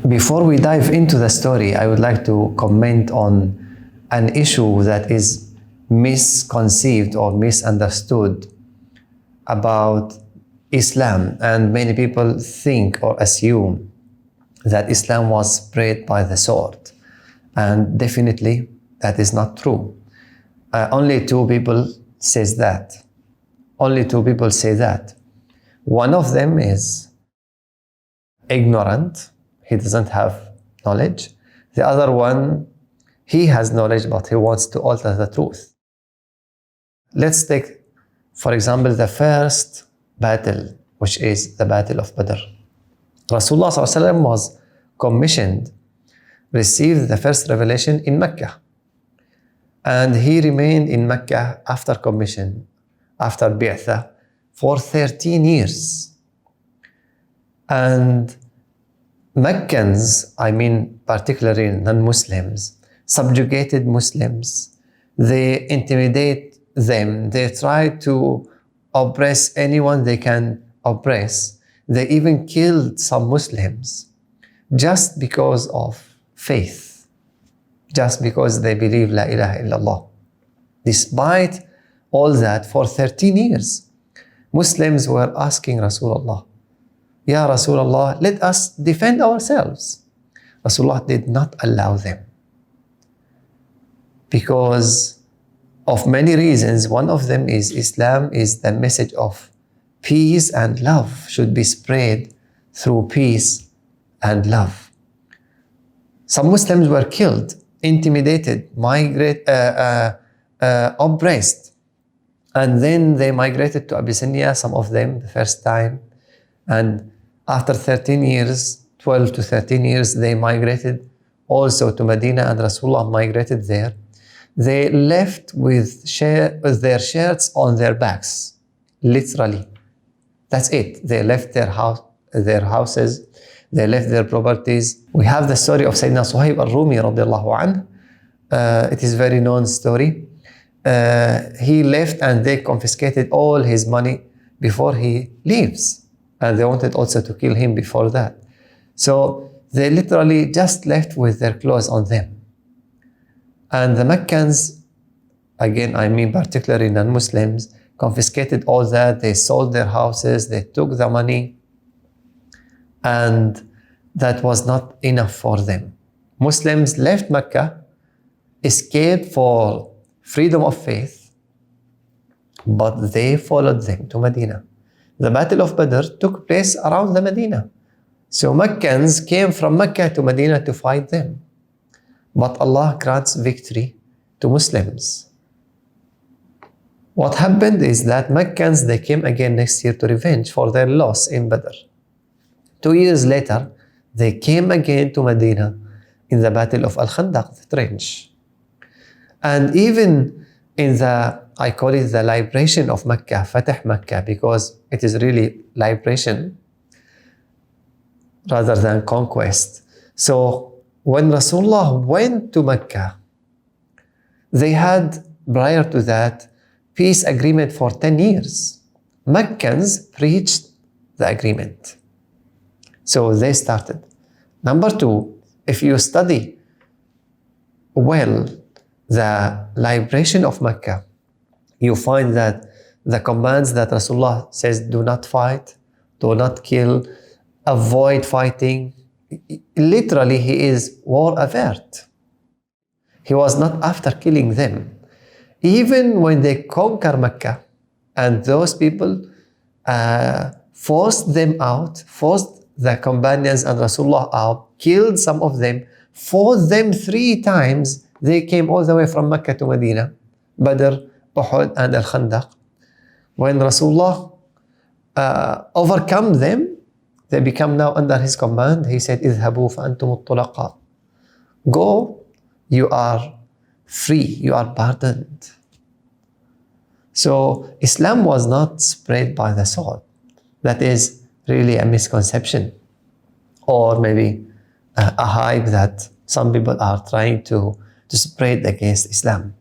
Before we dive into the story, I would like to comment on an issue that is misconceived or misunderstood about Islam, and many people think or assume that Islam was spread by the sword, and definitely that is not true. Only two people says that. Only two people say that. One of them is ignorant. He doesn't have knowledge. The other one, he has knowledge, but he wants to alter the truth. Let's take, for example, the first battle, which is the Battle of Badr. Rasulullah ﷺ was commissioned, received the first revelation in Mecca. And he remained in Mecca after commission, after Bi'tha, for 13 years. And Meccans, I mean particularly non-Muslims, subjugated Muslims. They intimidate them. They try to oppress anyone they can oppress. They even killed some Muslims just because of faith, just because they believe La ilaha illallah. Despite all that, for 13 years, Muslims were asking Rasulullah, Ya Rasulullah, let us defend ourselves. Rasulullah did not allow them because of many reasons. One of them is Islam is the message of peace and love, should be spread through peace and love. Some Muslims were killed, intimidated, oppressed, and then they migrated to Abyssinia, some of them the first time, and after 13 years, 12 to 13 years, they migrated also to Medina, and Rasulullah migrated there. They left with their shirts on their backs, literally. That's it. They left their houses, they left their properties. We have the story of Sayyidina Suhaib al-Rumi radiallahu anhu. It is a very known story. He left and they confiscated all his money before he leaves. And they wanted also to kill him before that. So they literally just left with their clothes on them. And the Meccans, again, I mean particularly non-Muslims, confiscated all that. They sold their houses, they took the money, and that was not enough for them. Muslims left Mecca, escaped for freedom of faith, but they followed them to Medina. The Battle of Badr took place around the Medina. So Meccans came from Mecca to Medina to fight them. But Allah grants victory to Muslims. What happened is that Meccans, they came again next year to revenge for their loss in Badr. 2 years later, they came again to Medina in the Battle of Al-Khandaq, the trench. And even in I call it the liberation of Mecca, Fatah Mecca, because it is really liberation rather than conquest. So when Rasulullah went to Mecca, they had, prior to that, peace agreement for 10 years. Meccans preached the agreement. So they started. Number two, if you study well the liberation of Mecca, you find that the commands that Rasulullah says, do not fight, do not kill, avoid fighting. Literally, he is War-Avert. He was not after killing them. Even when they conquer Mecca, and those people forced them out, forced the companions and Rasulullah out, killed some of them, fought them 3 times. They came all the way from Mecca to Medina, Badr, Uhud, and Al-Khandaq. When Rasulullah overcome them, they become now under his command. He said, اذهبوا فأنتم الطلقاء. Go, you are free, you are pardoned. So Islam was not spread by the sword. That is really a misconception, or maybe a hype that some people are trying to spread against Islam.